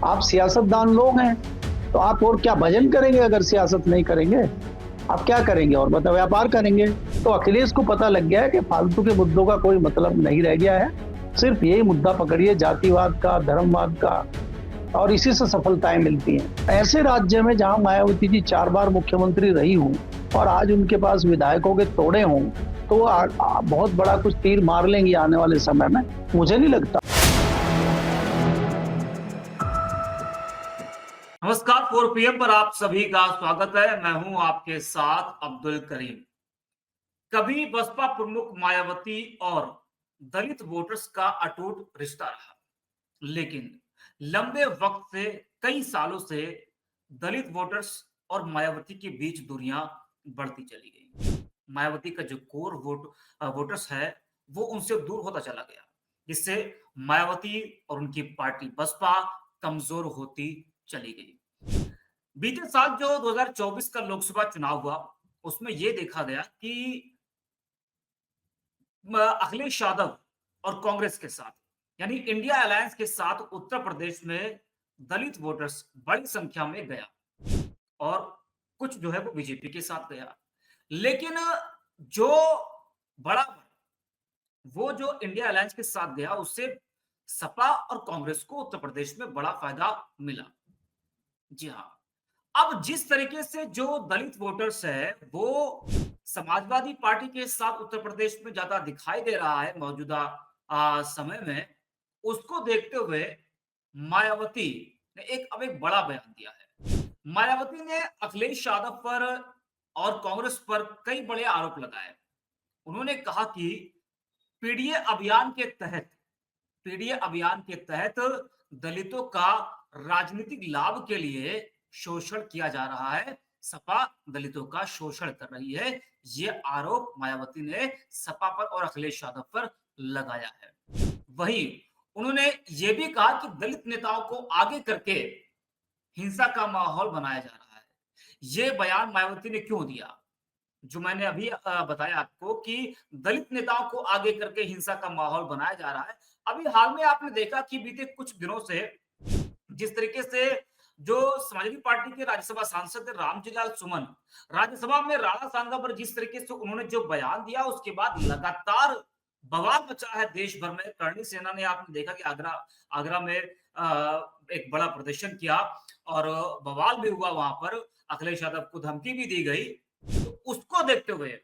आप सियासतदान लोग हैं, तो आप और क्या भजन करेंगे? अगर सियासत नहीं करेंगे, आप क्या करेंगे? और मतलब व्यापार करेंगे। तो अखिलेश को पता लग गया है कि फालतू के मुद्दों का कोई मतलब नहीं रह गया है। सिर्फ यही मुद्दा पकड़िए, जातिवाद का, धर्मवाद का, और इसी से सफलताएं मिलती हैं। ऐसे राज्य में जहां मायावती जी 4 बार मुख्यमंत्री रही हूं और आज उनके पास विधायकों के तोड़े हों, तो वो बहुत बड़ा कुछ तीर मार लेंगी आने वाले समय में, मुझे नहीं लगता। नमस्कार। 4 PM पर आप सभी का स्वागत है। मैं हूं आपके साथ अब्दुल करीम। कभी बसपा प्रमुख मायावती और दलित वोटर्स का अटूट रिश्ता रहा, लेकिन लंबे वक्त से, कई सालों से दलित वोटर्स और मायावती के बीच दूरियां बढ़ती चली गई। मायावती का जो कोर वोटर्स है, वो उनसे दूर होता चला गया, जिससे मायावती और उनकी पार्टी बसपा कमजोर होती चली गई। बीते साल जो 2024 का लोकसभा चुनाव हुआ, उसमें यह देखा गया कि अखिलेश यादव और कांग्रेस के साथ, यानी इंडिया अलायंस के साथ उत्तर प्रदेश में दलित वोटर्स बड़ी संख्या में गया और कुछ जो है वो बीजेपी के साथ गया। लेकिन जो बड़ा, वो जो इंडिया अलायंस के साथ गया, उससे सपा और कांग्रेस को उत्तर प्रदेश में बड़ा फायदा मिला। जी हाँ। अब जिस तरीके से जो दलित वोटर्स है, वो समाजवादी पार्टी के साथ उत्तर प्रदेश में ज्यादा दिखाई दे रहा है मौजूदा समय में, उसको देखते हुए मायावती ने अब एक बड़ा बयान दिया है। मायावती ने अखिलेश यादव पर और कांग्रेस पर कई बड़े आरोप लगाए। उन्होंने कहा कि पीडीए अभियान के तहत पीडीए अभियान के तहत दलितों का राजनीतिक लाभ के लिए शोषण किया जा रहा है। सपा दलितों का शोषण कर रही है। ये आरोप मायावती ने सपा पर और अखिलेश यादव पर लगाया है। वहीं उन्होंने ये भी कहा कि दलित नेताओं को आगे करके हिंसा का माहौल बनाया जा रहा है। ये बयान मायावती ने क्यों दिया? जो मैंने अभी बताया आपको कि दलित नेताओं को आगे करके हिंसा का माहौल बनाया जा रहा है। अभी हाल में आपने देखा कि बीते कुछ दिनों से जिस तरीके से जो समाजवादी पार्टी के राज्यसभा सांसद रामजीलाल सुमन राज्यसभा में राणा सांगा पर जिस तरीके से उन्होंने जो बयान दिया, उसके बाद लगातार बवाल मचा है देश भर में। करणी सेना ने, आपने देखा कि आगरा आगरा में एक बड़ा प्रदर्शन किया और बवाल भी हुआ वहां पर। अखिलेश यादव को धमकी भी दी गई। तो उसको देखते हुए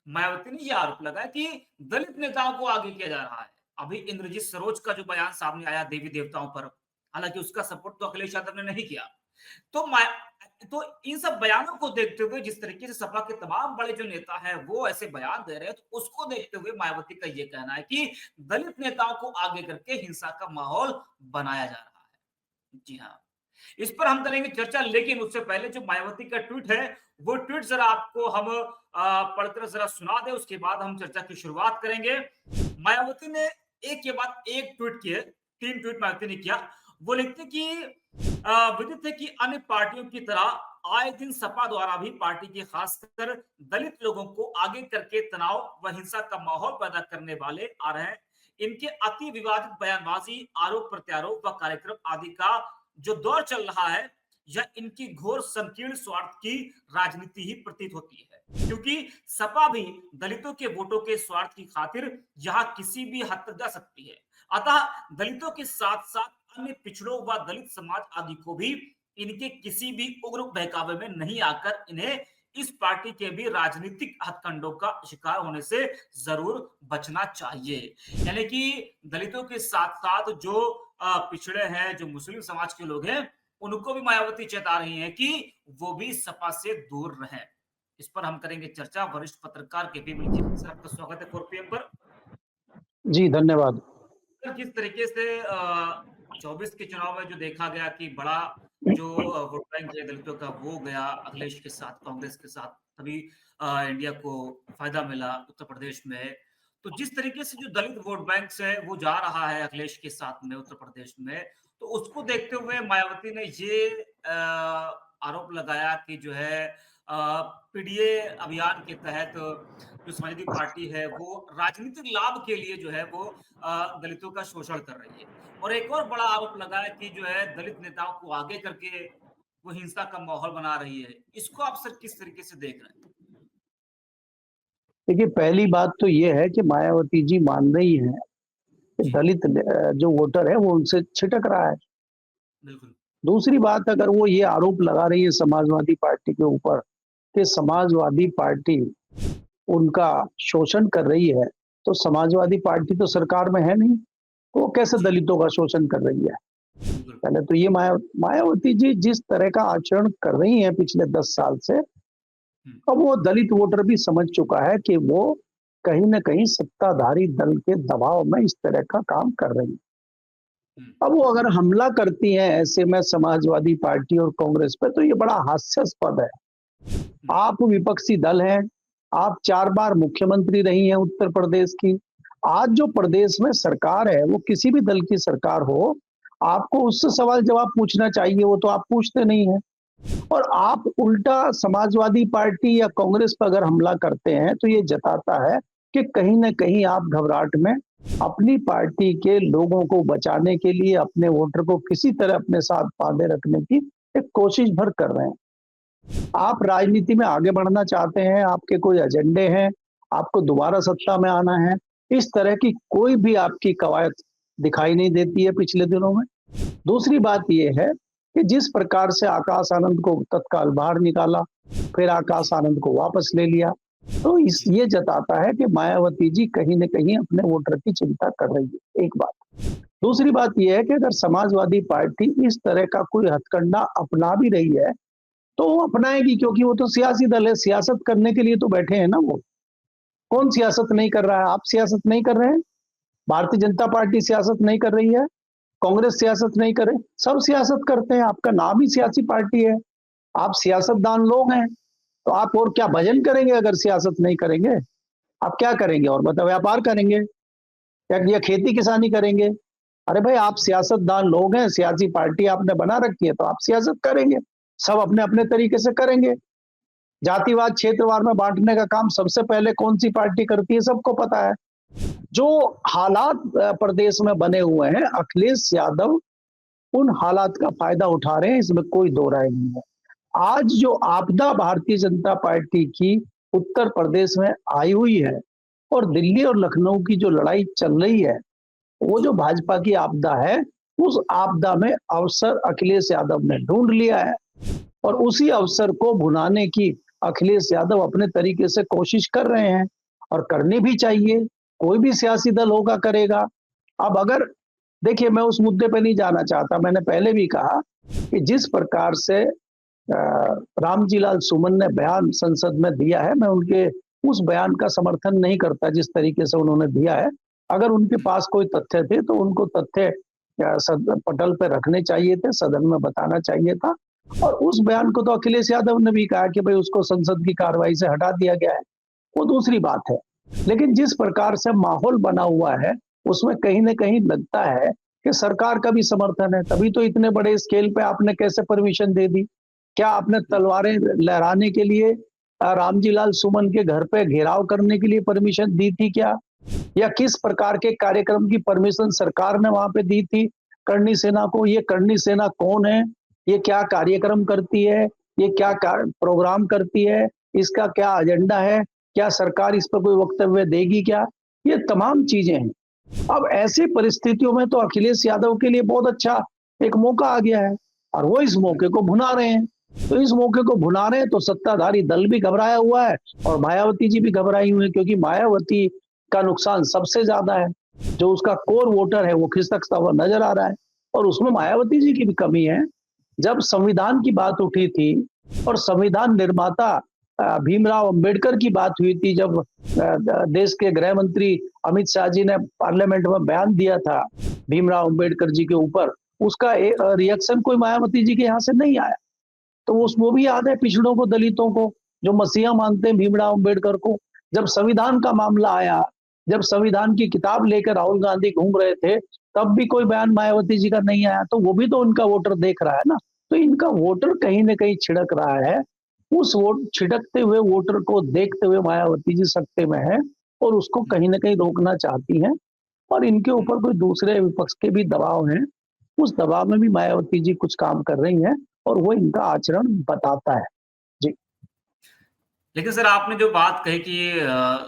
मायावती ने यह आरोप लगाया कि दलित नेताओं को आगे किया जा रहा है। अभी इंद्रजीत सरोज का जो बयान सामने आया देवी देवताओं पर, हालांकि उसका सपोर्ट तो अखिलेश यादव ने नहीं किया। तो तो इन सब बयानों को देखते हुए, जिस तरीके से सपा के तमाम बड़े जो नेता हैं वो ऐसे बयान दे रहे हैं, तो उसको देखते हुए मायावती का यह कहना है कि दलित नेताओं को आगे करके हिंसा का माहौल बनाया जा रहा है। जी हाँ। इस पर हम करेंगे चर्चा, लेकिन उससे पहले जो मायावती का ट्वीट है, वो ट्वीट जरा आपको हम पढ़कर जरा सुना दे, उसके बाद हम चर्चा की शुरुआत करेंगे। मायावती ने एक के बाद एक ट्वीट किए। 3 ट्वीट मायावती ने किया। वो लिखते कि विदित है कि अन्य पार्टियों की तरह आए दिन सपा द्वारा भी पार्टी के खासकर दलित लोगों को आगे करके तनाव व हिंसा का माहौल पैदा करने वाले आ रहे हैं। इनके अति विवादित बयानबाजी, आरोप प्रत्यारोप व कार्यक्रम आदि का जो दौर चल रहा है, यह इनकी घोर संकीर्ण स्वार्थ की राजनीति ही प्रतीत होती है, क्योंकि सपा भी दलितों के वोटों के स्वार्थ की खातिर यहां किसी भी हद तक जा सकती है। अतः दलितों के साथ साथ अन्य पिछड़ों व दलित समाज आदि को भी इनके किसी भी उग्र बहकावे में नहीं आकर इन्हें इस पार्टी के भी राजनीतिक हथकंडों का शिकार होने से जरूर बचना चाहिए। यानी कि दलितों के साथ साथ जो पिछड़े हैं, जो मुस्लिम समाज के लोग हैं, उनको भी मायावती चेता रही हैं कि वो भी सपा से दूर रहें। इस पर हम करेंगे चर्चा। वरिष्ठ पत्रकार केपी मिर्ची सर, आपका स्वागत है 4 PM पर। जी, धन्यवाद। सर, किस तरीके से 24 के चुनाव में जो देखा गया कि बड़ा जो वोट बैंक है दलितों का, वो गया अखिलेश के साथ, कांग्रेस के साथ, तभी इंडिया को फायदा मिला उत्तर प्रदेश में। तो जिस तरीके से जो दलित वोट बैंक है वो जा रहा है अखिलेश के साथ में उत्तर प्रदेश में, तो उसको देखते हुए मायावती ने ये आरोप लगाया कि जो है पीडीए अभियान के तहत जो समाजवादी पार्टी है वो राजनीतिक लाभ के लिए जो है वो दलितों का शोषण कर रही है। और एक और बड़ा आरोप लगा है कि जो है दलित नेताओं को आगे करके वो हिंसा का माहौल बना रही है। इसको आप सर किस तरीके से देख रहे हैं? देखिए, पहली बात तो ये है कि मायावती जी मान रही हैं कि जी, दलित जो वोटर है वो उनसे छिटक रहा है। बिल्कुल। दूसरी बात, अगर वो ये आरोप लगा रही है समाजवादी पार्टी के ऊपर कि समाजवादी पार्टी उनका शोषण कर रही है, तो समाजवादी पार्टी तो सरकार में है नहीं, तो वो कैसे जी, दलितों का शोषण कर रही है? बिल्कुल। पहले तो ये मायावती जी जिस तरह का आचरण कर रही हैं पिछले 10 साल से, हुँ, अब वो दलित वोटर भी समझ चुका है कि वो कहीं न कहीं सत्ताधारी दल के दबाव में इस तरह का काम कर रही है। हुँ, अब वो अगर हमला करती हैं ऐसे में समाजवादी पार्टी और कांग्रेस पे, तो ये बड़ा हास्यास्पद है। हुँ, आप विपक्षी दल हैं, आप 4 बार मुख्यमंत्री रही हैं उत्तर प्रदेश की। आज जो प्रदेश में सरकार है, वो किसी भी दल की सरकार हो, आपको उससे सवाल-जवाब पूछना चाहिए, वो तो आप पूछते नहीं हैं। और आप उल्टा समाजवादी पार्टी या कांग्रेस पर अगर हमला करते हैं, तो ये जताता है कि कहीं न कहीं आप घबराहट में अपनी पार्टी के लोगों को बचाने के लिए अपने वोटर को किसी तरह अपने साथ बाँधे रखने की एक कोशिश भर कर रहे हैं। आप राजनीति में आगे बढ़ना चाहते हैं, आपके कोई एजेंडे हैं, आपको दोबारा सत्ता में आना है, इस तरह की कोई भी आपकी कवायद दिखाई नहीं देती है पिछले दिनों में। दूसरी बात ये है कि जिस प्रकार से आकाश आनंद को तत्काल बाहर निकाला, फिर आकाश जी, आनंद को वापस ले लिया, तो इस जी, ये जताता है कि मायावती जी कहीं न कहीं अपने वोटर की चिंता कर रही है, एक बात। दूसरी बात ये है कि अगर समाजवादी पार्टी इस तरह का कोई हथकंडा अपना भी रही है, तो वो अपनाएगी, क्योंकि वो तो सियासी दल है, सियासत करने के लिए तो बैठे हैं ना वो। हुँ, कौन सियासत नहीं कर रहा है? आप सियासत नहीं कर रहे हैं? भारतीय जनता पार्टी सियासत नहीं कर रही है? कांग्रेस सियासत नहीं करे, सब सियासत करते हैं, आपका नाम ही सियासी पार्टी है, आप सियासतदान लोग हैं, तो आप और क्या भजन करेंगे अगर सियासत नहीं करेंगे? आप क्या करेंगे और मतलब व्यापार करेंगे या खेती किसानी करेंगे? अरे भाई, आप सियासतदान लोग हैं, सियासी पार्टी आपने बना रखी है, तो आप सियासत करेंगे, सब अपने-अपने तरीके से करेंगे। जातिवाद, क्षेत्रवाद में बाँटने का काम सबसे पहले कौन-सी पार्टी करती है, सबको पता है। जो हालात प्रदेश में बने हुए हैं, अखिलेश यादव उन हालात का फ़ायदा उठा रहे हैं, इसमें कोई दो राय नहीं है। आज जो आपदा भारतीय जनता पार्टी की उत्तर प्रदेश में आई हुई है और दिल्ली और लखनऊ की जो लड़ाई चल रही है, वो जो जी, भाजपा की आपदा है, उस आपदा में अवसर अखिलेश यादव ने ढूँढ लिया है और उसी अवसर को भुनाने की अखिलेश यादव अपने तरीके से कोशिश कर रहे हैं और करनी भी चाहिए। कोई भी सियासी दल होगा, करेगा। अब अगर देखिए, मैं उस मुद्दे पे नहीं जाना चाहता, मैंने पहले भी कहा कि जिस प्रकार से रामजी लाल सुमन ने बयान संसद में दिया है, मैं उनके उस बयान का समर्थन नहीं करता जिस तरीके से उन्होंने दिया है। अगर उनके हुँ, पास कोई तथ्य थे, तो उनको तथ्य पटल पे रखने चाहिए थे, सदन में बताना चाहिए था और उस बयान को तो अखिलेश यादव ने भी कहा कि भई उसको संसद की कार्रवाई से हटा दिया गया है, वो दूसरी बात है। लेकिन जिस प्रकार से माहौल बना हुआ है, उसमें कहीं न कहीं लगता है कि सरकार का भी समर्थन है, तभी तो इतने बड़े स्केल पे आपने कैसे परमिशन दे दी? क्या आपने हुँ, तलवारें लहराने के लिए रामजी लाल सुमन के घर पे घेराव करने के लिए परमिशन दी थी क्या? या किस प्रकार के कार्यक्रम की परमिशन सरकार ने वहाँ पे दी थी करणी सेना को? ये करणी सेना कौन है? ये क्या कार्यक्रम करती है? ये क्या प्रोग्राम करती है? इसका क्या एजेंडा है? क्या सरकार इस पर कोई वक्तव्य देगी क्या? ये तमाम चीजें हैं। अब ऐसी परिस्थितियों में तो अखिलेश यादव के लिए बहुत अच्छा एक मौका आ गया है और वो इस हुँ, मौके को भुना रहे हैं। तो इस मौके को भुना रहे हैं, तो सत्ताधारी दल भी घबराया हुआ है और मायावती जी भी घबराई हुई है, क्योंकि मायावती का नुकसान सबसे ज्यादा है। जो उसका हुँ, कोर वोटर है वो खिसकता हुआ नजर आ रहा है और उसमें हुँ, मायावती जी की भी कमी है। जब संविधान की बात उठी थी और संविधान निर्माता भीमराव अंबेडकर की बात हुई थी, जब देश के गृह मंत्री अमित शाह जी ने पार्लियामेंट में बयान दिया था भीमराव अंबेडकर जी के ऊपर, उसका रिएक्शन कोई मायावती जी के यहाँ से नहीं आया। तो हुँ, वो भी याद है पिछड़ों को, दलितों को, जो मसीहा मानते हैं भीमराव अंबेडकर को। जब संविधान का मामला आया, जब संविधान की किताब लेकर राहुल गांधी घूम रहे थे, तब भी कोई बयान मायावती जी का नहीं आया, तो वो भी तो उनका वोटर देख रहा है ना। तो इनका वोटर कहीं न कहीं छिड़क रहा है उस वोट छिटकते हुए वोटर को देखते हुए मायावती जी सत्ते में है और उसको हुँ, कहीं ना कहीं रोकना चाहती हैं। और इनके हुँ। ऊपर कोई दूसरे विपक्ष के भी दबाव हैं, उस दबाव में भी मायावती जी कुछ काम कर रही हैं और वो इनका आचरण बताता है। जी। लेकिन सर आपने जो बात कही कि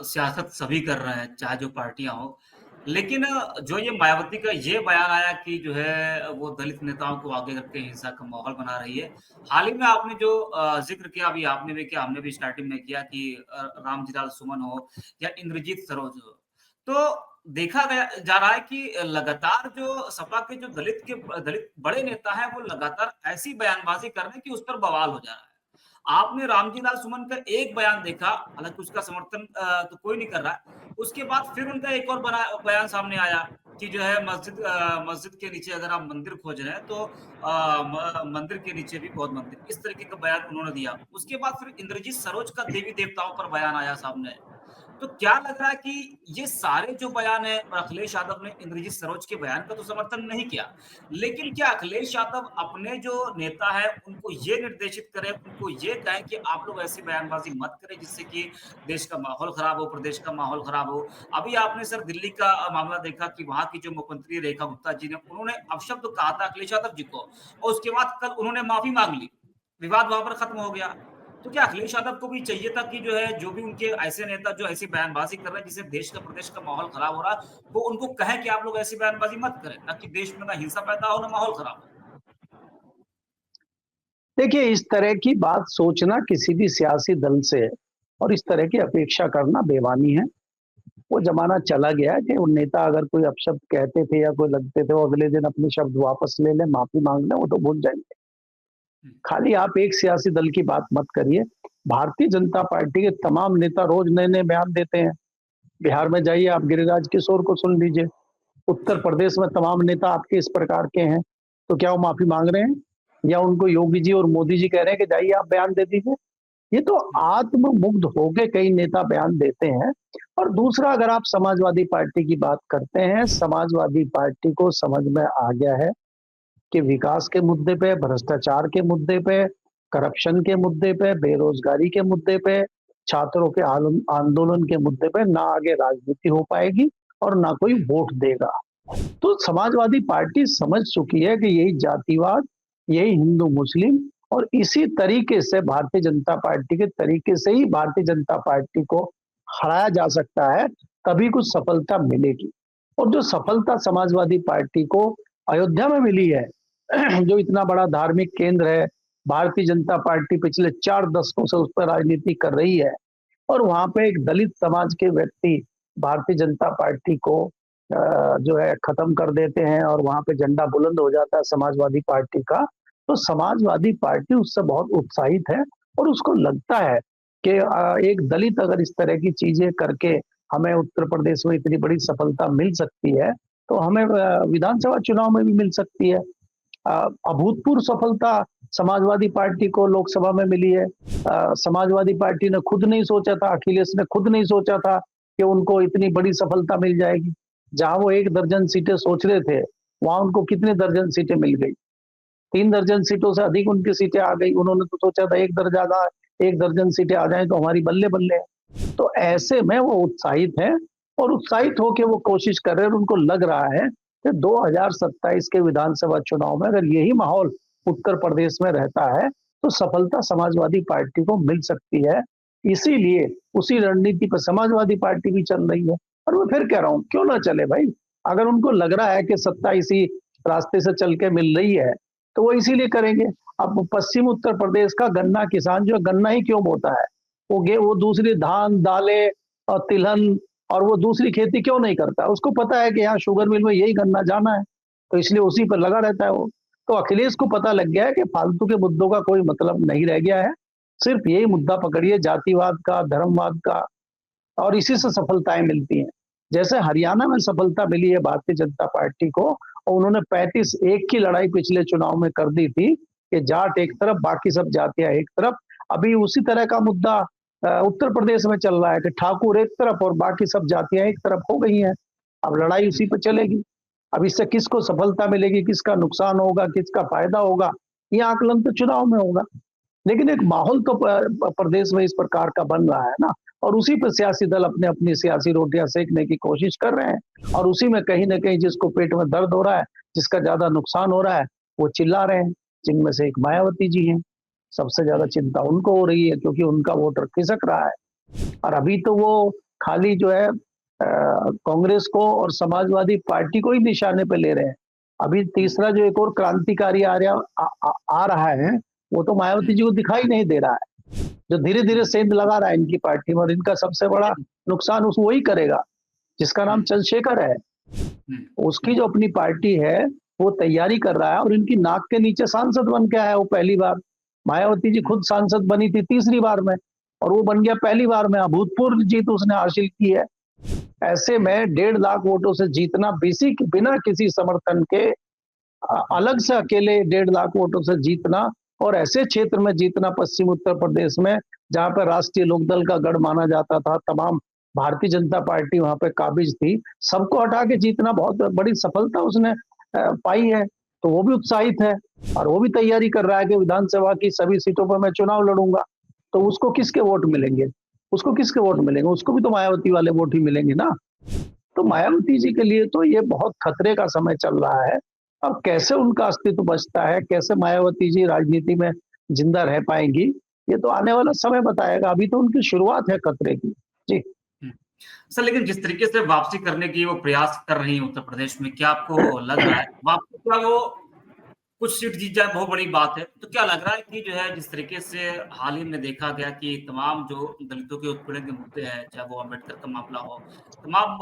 सियासत सभी कर रहे हैं, चाहे जो पार्टियाँ हों। लेकिन जो ये मायावती का ये बयान आया कि जो है वो दलित नेताओं को आगे करके हिंसा का माहौल बना रही है। हाल ही में आपने जो ज़िक्र किया अभी आपने भी किया, हमने भी स्टार्टिंग में किया कि रामजी लाल सुमन हो या इंद्रजीत सरोज हो। तो देखा गया जा रहा है कि लगातार जो सपा के जो दलित बड़े नेता हैं, वो लगातार ऐसी बयानबाज़ी कर रहे हैं कि उस पर बवाल हो जा रहा है। आपने रामजी लाल सुमन का एक बयान देखा, हालाँकि उसका समर्थन तो कोई नहीं कर रहा है। उसके बाद फिर उनका एक और बयान सामने आया कि जो है मस्जिद के नीचे अगर आप मंदिर खोज रहे हैं तो मंदिर के नीचे भी बहुत मंदिर। इस तरीके का बयान उन्होंने दिया। उसके बाद फिर इंद्रजीत सरोज का देवी-देवताओं पर बयान आया सामने। तो क्या लग रहा है कि ये सारे जो बयान हैं और अखिलेश यादव ने इंद्रजीत सरोज के बयान का तो समर्थन नहीं किया। लेकिन क्या अखिलेश यादव अपने जो नेता हैं उनको ये निर्देशित करें, उनको ये कहें कि आप लोग ऐसी बयानबाज़ी मत करें जिससे कि देश का माहौल खराब हो, प्रदेश का माहौल खराब हो। अभी आपने सर दिल्ली का मामला देखा कि वहाँ की जो मुख्यमंत्री रेखा गुप्ता जी ने उन्होंने अपशब्द कहा था अखिलेश यादव जी को और उसके बाद कल उन्होंने माफ़ी माँग ली। विवाद वहाँ पर खत्म हो गया। तो क्या अखिलेश यादव को भी चाहिए था कि जो है, जो भी उनके ऐसे नेता जो ऐसी बयानबाज़ी कर रहे हैं, जिससे देश का, प्रदेश का माहौल खराब हो रहा है, वो उनको कहें कि आप लोग ऐसी बयानबाज़ी मत करें, ताकि देश में ना हिंसा पैदा हो, ना माहौल खराब हो? देखिए, इस तरह की बात सोचना किसी भी सियासी दल से और इस तरह की अपेक्षा करना बेईमानी है। वो ज़माना चला गया है कि वो नेता अगर कोई अपशब्द कहते थे या कोई लगते थे, वो अगले दिन अपने शब्द वापस ले लें, माफ़ी माँग लें, वो तो भूल जाएँगे। हुँ, खाली आप एक सियासी दल की बात मत करिए। भारतीय जनता पार्टी के तमाम नेता रोज़ नए-नए बयान देते हैं। बिहार में जाइए, आप गिरिराज किशोर को सुन लीजिए। उत्तर जी। प्रदेश में तमाम नेता आपके इस प्रकार के हैं। तो क्या वो माफ़ी माँग रहे हैं? या उनको योगी जी और मोदी जी कह रहे हैं कि जाइए आप बयान दे दीजिए? ये तो हुँ, आत्ममुग्ध होके कई नेता बयान देते हैं। और दूसरा, अगर आप समाजवादी पार्टी की बात करते हैं, समाजवादी पार्टी को समझ में आ गया है कि विकास के मुद्दे पे, भ्रष्टाचार के मुद्दे पे, करप्शन के मुद्दे पे, बेरोज़गारी के मुद्दे पे, छात्रों के आंदोलन के मुद्दे पे ना आगे राजनीति हो पाएगी और ना कोई हुँ, वोट देगा। तो समाजवादी पार्टी समझ चुकी है कि यही जातिवाद, यही हिंदू-मुस्लिम और इसी तरीके से भारतीय जनता पार्टी के तरीके से ही भारतीय जनता पार्टी को हराया जा सकता है, तभी कुछ सफलता मिलेगी। और जो सफलता समाजवादी पार्टी को अयोध्या में मिली है, जो इतना बड़ा धार्मिक केंद्र है, भारतीय जनता पार्टी पिछले 4 दशकों से उस पर राजनीति कर रही है और वहाँ पे एक दलित समाज के व्यक्ति भारतीय जनता पार्टी को जो है खत्म कर देते हैं और वहाँ पे झंडा बुलंद हो जाता है समाजवादी पार्टी का। तो समाजवादी पार्टी उससे बहुत उत्साहित है और उसको लगता है कि एक दलित अगर इस तरह की चीजें करके हमें उत्तर प्रदेश में इतनी बड़ी सफलता मिल सकती है, तो हमें विधानसभा चुनाव में भी मिल सकती है। अभूतपूर्व सफलता समाजवादी पार्टी को लोकसभा में मिली है। समाजवादी पार्टी ने खुद नहीं सोचा था, अखिलेश ने खुद नहीं सोचा था कि उनको इतनी बड़ी सफलता मिल जाएगी। जहाँ वो 1 दर्जन सीटें सोच रहे थे, वहाँ उनको कितने दर्जन सीटें मिल गई। 3 दर्जन सीटों से अधिक उनकी सीटें आ गई। उन्होंने तो सोचा था 1 दर्जन सीटें आ जाएँ तो हमारी बल्ले-बल्ले है। तो हुँ, ऐसे में वो उत्साहित हैं और उत्साहित होके वो कोशिश कर रहे हैं और उनको लग रहा है कि 2027 के विधानसभा चुनाव में अगर यही माहौल उत्तर प्रदेश में रहता है, तो सफलता समाजवादी पार्टी को मिल सकती है। इसीलिए उसी रणनीति पर समाजवादी पार्टी भी चल रही है और मैं फिर कह रहा हूँ, क्यों ना चले भाई? अगर उनको लग रहा है कि सत्ता इसी रास्ते से चल के मिल रही है, तो वो इसीलिए करेंगे। अब पश्चिम उत्तर प्रदेश का गन्ना किसान जो है, गन्ना ही क्यों बोता है? वो दूसरी धान, दालें और तिलहन और वो दूसरी खेती क्यों नहीं करता? उसको पता है कि यहाँ शुगर मिल में यही गन्ना जाना है, तो इसलिए उसी पर लगा रहता है वो। तो अखिलेश को पता लग गया है कि फालतू के मुद्दों का कोई मतलब नहीं रह गया है। सिर्फ यही हुँ, मुद्दा पकड़िए, जातिवाद का, धर्मवाद का, और इसी से सफलताएँ मिलती हैं। जैसे हरियाणा में सफलता मिली है भारतीय जनता पार्टी को और उन्होंने 35-1 की लड़ाई पिछले चुनाव में कर दी थी कि जाट एक तरफ, बाकी सब जातियाँ एक तरफ। अभी उसी तरह का मुद्दा उत्तर प्रदेश में चल रहा है कि ठाकुर एक तरफ और बाकी सब जातियाँ एक तरफ हो गई हैं। अब लड़ाई हुँ। उसी पे चलेगी। अब इससे किसको सफलता मिलेगी, किसका नुकसान होगा, किसका फ़ायदा होगा, ये आकलन तो चुनाव में होगा। लेकिन एक माहौल तो प्रदेश में इस प्रकार का बन रहा है ना, और उसी पे सियासी दल अपने अपनी सियासी रोटियां सेकने की कोशिश कर रहे हैं, और उसी में कहीं ना कहीं जिसको पेट में दर्द हो रहा है, जिसका ज्यादा नुकसान हो रहा है, वो चिल्ला रहे हैं। जिनमें से एक मायावती जी हैं, सबसे ज्यादा चिंता उनको हो रही है क्योंकि उनका वोटर खिसक रहा है। और अभी तो वो खाली जो है कांग्रेस को और समाजवादी पार्टी को ही निशाने पे ले रहे हैं। अभी तीसरा जो एक और क्रांतिकारी आ रहा है, वो तो मायावती जी को दिखाई नहीं दे रहा है, जो धीरे धीरे सेंध लगा रहा है इनकी पार्टी में, और इनका सबसे बड़ा नुकसान उस वही करेगा जिसका नाम चंद्रशेखर है। उसकी जो अपनी पार्टी है वो तैयारी कर रहा है, और इनकी नाक के नीचे सांसद बन के आया है वो पहली बार। मायावती जी खुद सांसद बनी थी तीसरी बार में, और वो बन गया पहली बार में। अभूतपूर्व जीत उसने हासिल की है। ऐसे में 1.5 लाख वोटों से जीतना, बिना किसी समर्थन के अलग से अकेले 1.5 लाख वोटों से जीतना, और ऐसे क्षेत्र में जीतना पश्चिम उत्तर प्रदेश में जहां पर राष्ट्रीय लोकदल का गढ़ माना जाता था, तमाम भारतीय जनता पार्टी वहां पे काबिज थी, सबको हटा के जीतना बहुत बड़ी सफलता उसने पाई है। तो वो भी उत्साहित है, और वो भी तैयारी कर रहा है कि विधानसभा की सभी सीटों पर मैं चुनाव लड़ूंगा। तो उसको किसके वोट मिलेंगे? उसको किसके वोट मिलेंगे? उसको भी तो मायावती वाले वोट ही मिलेंगे ना। तो मायावती जी के लिए तो ये बहुत खतरे का समय चल रहा है। अब कैसे उनका अस्तित्व बचता है, कैसे मायावती जी राजनीति में जिंदा रह पाएंगी, ये तो आने वाला समय बताएगा। अभी तो उनकी शुरुआत है खतरे की। जी। सर, लेकिन जिस तरीके से वापसी करने की वो प्रयास कर रही है उत्तर प्रदेश में, क्या आपको लग रहा है वापसी, क्या वो कुछ सीट जीत जाए बहुत बड़ी बात है? तो क्या लग रहा है कि जो है जिस तरीके से हाल ही में देखा गया कि तमाम जो दलितों के उत्पीड़न के मुद्दे हैं, चाहे वो अम्बेडकर का मामला हो, तमाम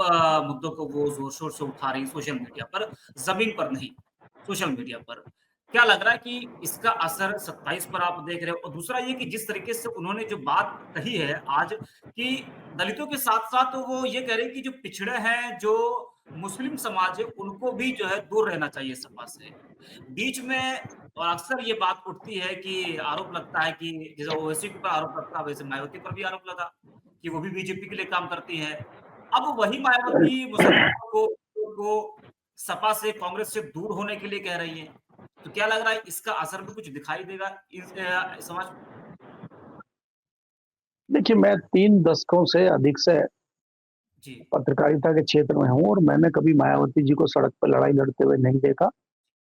मुद्दों को वो ज़ोर-शोर से उठा रही सोशल मीडिया पर, ज़मीन पर नहीं, सोशल मीडिया पर। क्या लग रहा है कि इसका असर 27 पर आप देख रहे हो? और दूसरा ये कि जिस तरीके से उन्होंने जो बात कही है आज कि दलितों के साथ-साथ वो ये कह रहे हैं कि जो पिछड़े हैं, जो मुस्लिम समाज है, उनको भी जो है दूर रहना चाहिए सपा से। बीच में और अक्सर ये बात उठती है कि आरोप लगता है कि जैसे ओवैसी के ऊपर आरोप लगता है, वैसे मायावती पर भी आरोप लगा कि वो भी बीजेपी के लिए काम करती हैं। अब वही मायावती मुसलमानों को सपा से, कांग्रेस से दूर होने के लिए कह रही हैं। तो क्या लग रहा है इसका असर भी कुछ दिखाई देगा इस समाज में? देखिए, मैं 3 दशकों से अधिक से जी। पत्रकारिता के क्षेत्र में हूँ, और मैंने कभी मायावती जी को सड़क पर लड़ाई लड़ते हुए नहीं देखा,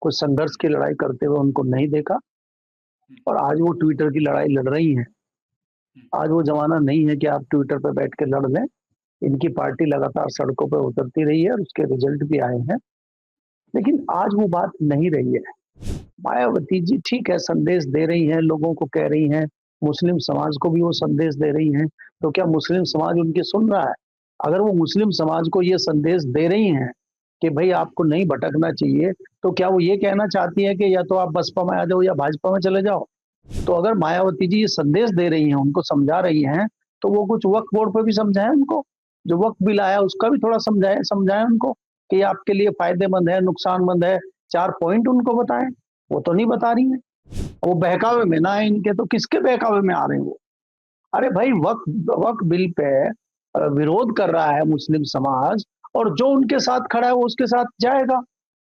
कोई संघर्ष की लड़ाई करते हुए उनको नहीं देखा। हुँ, और आज वो ट्विटर की लड़ाई लड़ रही हैं। हुँ, आज वो जमाना नहीं है कि आप ट्विटर पर बैठ के लड़ लें। इनकी पार्टी लगातार सड़कों पर उतरती रही है, और उसके रिजल्ट भी आए हैं। लेकिन आज वो बात नहीं रही है। मायावती जी ठीक है, संदेश दे रही हैं, लोगों को कह रही हैं, मुस्लिम समाज को भी वो संदेश दे रही हैं। तो क्या मुस्लिम समाज उनकी सुन रहा है? अगर वो मुस्लिम समाज को ये संदेश दे रही हैं कि भई आपको नहीं भटकना चाहिए, तो क्या वो ये कहना चाहती हैं कि या तो आप बसपा में आ जाओ या भाजपा में चले जाओ? तो अगर मायावती जी ये संदेश दे रही हैं, उनको समझा रही हैं, तो वो कुछ वक्फ बोर्ड पे भी समझाएँ उनको। जो वक्फ बिल आया उसका भी थोड़ा समझाएँ समझाएँ उनको कि ये आपके लिए फ़ायदेमंद है, नुकसानमंद है। 4 पॉइंट उनको बताएँ। वो तो नहीं बता रही हैं। वो बहकावे में ना आए इनके, तो किसके बहकावे में आ रहे हैं वो? अरे भाई, वक्फ वक्फ बिल पे विरोध कर रहा है मुस्लिम समाज, और जो उनके साथ खड़ा है वो उसके साथ जाएगा।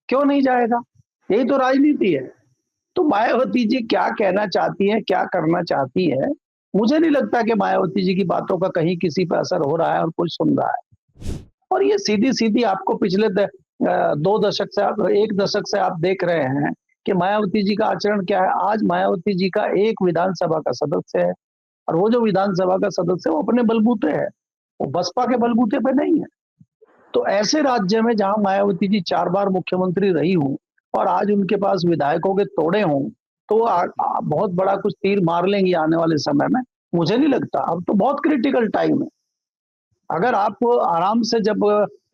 क्यों नहीं जाएगा? यही तो राजनीति है। तो मायावती जी क्या कहना चाहती हैं, क्या करना चाहती हैं, मुझे नहीं लगता कि मायावती जी की बातों का कहीं किसी पे असर हो रहा है और कोई सुन रहा है। और ये सीधी-सीधी आपको पिछले 2 दशक से, आप 1 दशक से आप देख रहे हैं कि मायावती जी का आचरण क्या है। आज मायावती जी का एक विधानसभा का सदस्य है, और वो जो विधानसभा का सदस्य है वो अपने बलबूते है, वो बसपा के बलबूते पे नहीं है। तो ऐसे राज्य में जहां मायावती जी 4 बार मुख्यमंत्री रही हूँ, और आज उनके पास विधायकों के तोड़े हों, तो बहुत बड़ा कुछ तीर मार लेंगी आने वाले समय में। मुझे नहीं लगता। अब तो बहुत क्रिटिकल टाइम है। अगर आप आराम से, जब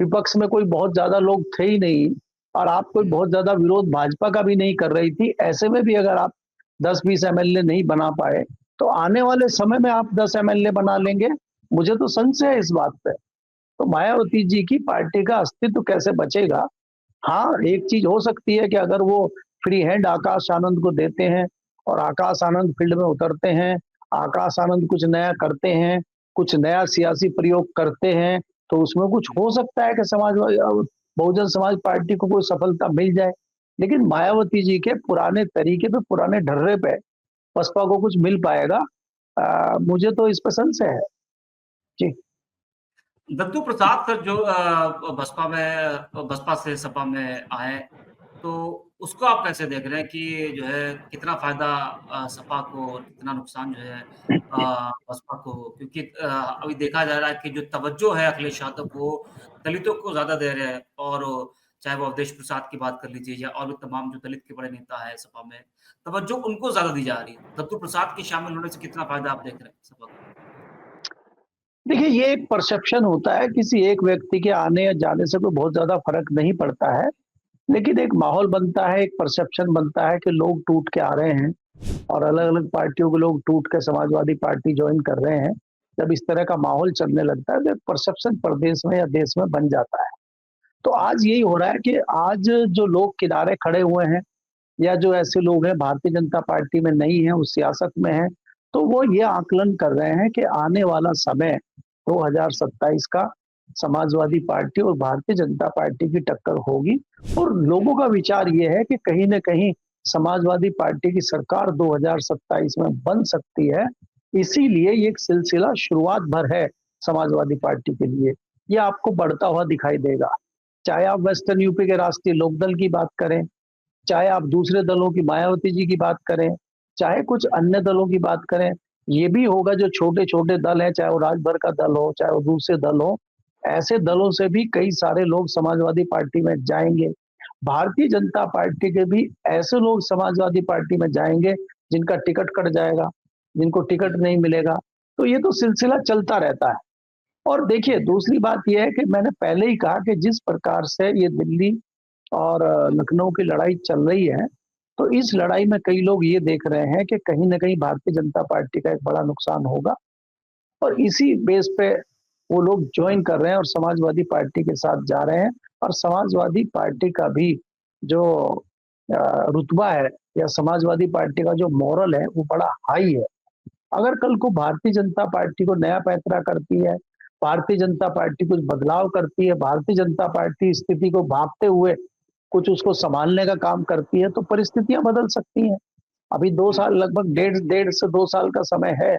विपक्ष में कोई बहुत ज्यादा लोग थे ही नहीं, और आप कोई बहुत ज्यादा विरोध भाजपा का भी नहीं कर रही थी, ऐसे में भी अगर आप 10-20 एमएलए नहीं बना पाए, तो आने वाले समय में आप 10 एमएलए बना लेंगे। मुझे तो संशय है इस बात पे। तो मायावती जी की पार्टी का अस्तित्व कैसे बचेगा? हाँ, एक चीज हो सकती है कि अगर वो फ्री हैंड आकाश आनंद को देते हैं, और आकाश आनंद फील्ड में उतरते हैं, आकाश आनंद कुछ नया करते हैं, कुछ नया सियासी प्रयोग करते हैं, तो उसमें कुछ हो सकता है कि बहुजन समाज पार्टी को कोई सफलता मिल जाए। लेकिन मायावती जी के पुराने तरीके पे, पुराने ढर्रे पे बसपा को कुछ मिल पाएगा, मुझे तो इस पर संशय है। जी। दत्तू प्रसाद सर जो बसपा से सपा में आए, तो उसको आप कैसे देख रहे हैं कि जो है कितना फायदा सपा को और कितना नुकसान जो है बसपा को? क्योंकि अभी देखा जा रहा है कि जो तवज्जो है अखिलेश यादव वो दलितों को ज्यादा दे रहे हैं, और चाहे वो अवधेश प्रसाद की बात कर लीजिए या और भी तमाम जो दलित के बड़े नेता है सपा में, तवज्जो उनको ज्यादा दी जा रही है। दत्तू प्रसाद के शामिल होने से कितना फायदा आप देख रहे हैं सपा को? देखिए, ये एक परसेप्शन होता है, किसी एक व्यक्ति के आने या जाने से कोई बहुत ज्यादा फर्क नहीं पड़ता है, लेकिन एक माहौल बनता है, एक परसेप्शन बनता है कि लोग टूट के आ रहे हैं और अलग अलग पार्टियों के लोग टूट के समाजवादी पार्टी ज्वाइन कर रहे हैं। जब इस तरह का माहौल चलने लगता है तो एक परसेप्शन प्रदेश में या देश में बन जाता है। तो आज यही हो रहा है कि आज जो लोग किनारे खड़े हुए हैं या जो ऐसे लोग हैं भारतीय जनता पार्टी में नहीं है, उस सियासत में है, तो वो ये आकलन कर रहे हैं कि आने वाला समय 2027 का समाजवादी पार्टी और भारतीय जनता पार्टी की टक्कर होगी। और लोगों का विचार ये है कि कहीं न कहीं समाजवादी पार्टी की सरकार 2027 में बन सकती है। इसीलिए ये एक सिलसिला शुरुआत भर है समाजवादी पार्टी के लिए। ये आपको बढ़ता हुआ दिखाई देगा। चाहे आप वेस्टर्न यूपी के राष्ट्रीय लोकदल की बात करें, चाहे आप दूसरे दलों की मायावती जी की बात करें, चाहे कुछ अन्य दलों की बात करें, ये भी होगा जो छोटे-छोटे दल हैं, चाहे वो राजभर का दल हो, चाहे वो दूसरे दल हो, ऐसे दलों से भी कई सारे लोग समाजवादी पार्टी में जाएँगे। भारतीय जनता पार्टी के भी ऐसे लोग समाजवादी पार्टी में जाएँगे, जिनका टिकट कट जाएगा, जिनको टिकट नहीं मिलेगा, तो ये तो सिलसिला चलता रहता है। और देखिए, दूसरी बात ये है कि मैंने पहले ही कहा कि जिस प्रकार से ये दिल्ली और लखनऊ की लड़ाई चल रही है, तो इस लड़ाई में कई लोग ये देख रहे हैं कि कहीं न कहीं भारतीय जनता पार्टी का एक बड़ा नुकसान होगा और इसी बेस पे वो लोग जॉइन कर रहे हैं और समाजवादी पार्टी के साथ जा रहे हैं। और समाजवादी पार्टी का भी जो रुतबा है या समाजवादी पार्टी का जो मोरल है, वो बड़ा हाई है। अगर कल को भारतीय जनता पार्टी को नया पैंतरा करती है, भारतीय जनता पार्टी कुछ बदलाव करती है, भारतीय जनता पार्टी स्थिति को भांपते हुए कुछ उसको सँभालने का काम करती है, तो परिस्थितियाँ बदल सकती हैं। अभी 2 साल लगभग डेढ़ से 2 साल का समय है।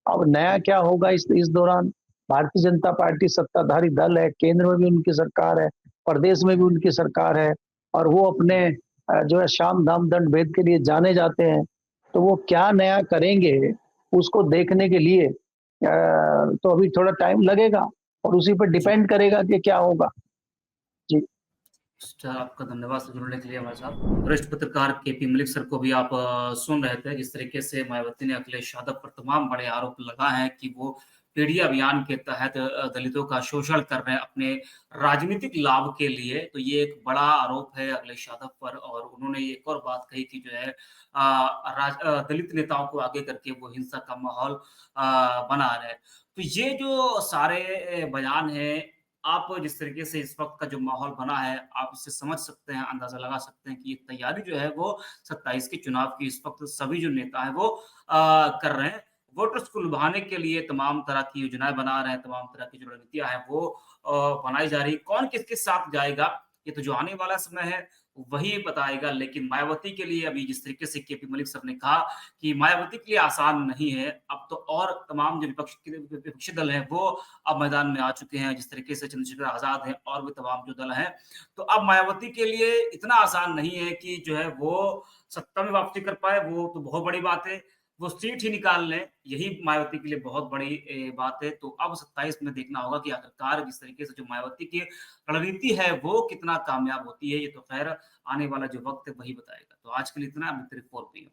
अब नया क्या होगा इस दौरान? भारतीय जनता पार्टी सत्ताधारी दल है, केंद्र में भी उनकी सरकार है, प्रदेश में भी उनकी सरकार है और वो अपने जो है साम, दाम, दंड भेद के लिए जाने जाते हैं। तो वो क्या नया करेंगे, उसको देखने के लिए तो अभी थोड़ा टाइम लगेगा और उसी पर जी। डिपेंड करेगा कि क्या होगा। जी। सर, आपका धन्यवाद सर जुड़ने के लिए हमारे साथ। वरिष्ठ पत्रकार केपी मलिक सर को भी आप सुन रहे थे, जिस तरीके से मायावती ने अखिलेश यादव पर तमाम बड़े आरोप लगाए हैं कि वो पीढ़ी अभियान के तहत दलितों का शोषण कर रहे हैं अपने राजनीतिक लाभ के लिए। तो ये एक बड़ा आरोप है अखिलेश यादव पर, और उन्होंने एक और बात कही कि जो है दलित नेताओं को आगे करके वो हिंसा का माहौल बना रहे हैं। तो ये जो सारे बयान हैं, आप जिस तरीके से इस वक़्त का जो माहौल बना है, आप इससे समझ सकते हैं, अंदाज़ा लगा सकते हैं कि ये तैयारी जो है वो 27 के चुनाव की इस वक़्त सभी जो नेता हैं वो कर रहे हैं। वोटर्स को लुभाने के लिए तमाम तरह की योजनाएँ बना रहे हैं, तमाम तरह की जो रणनीतियाँ हैं वो बनाई जा रही हैं। कौन किसके साथ जाएगा, ये तो जो आने वाला समय है वही बताएगा। लेकिन मायावती के लिए अभी जिस तरीके से केपी मलिक साहब ने कहा कि मायावती के लिए आसान नहीं है, अब तो और तमाम जो विपक्षी दल हैं वो अब मैदान में आ चुके हैं, जिस तरीके से चंद्रशेखर आज़ाद हैं और भी तमाम जो दल हैं। तो अब मायावती के लिए इतना आसान नहीं है कि जो है वो सत्ता में वापसी कर पाए, वो तो बहुत बड़ी बात है। वो सीट ही निकाल लें, यही मायावती के लिए बहुत बड़ी बात है। तो अब 27 में देखना होगा कि आखिरकार जिस तरीके से जो मायावती की रणनीति है, वो कितना कामयाब होती है। ये तो ख़ैर आने वाला जो वक़्त है वही बताएगा। तो आज के लिए इतना, मैं रिपोर्ट पे हूँ।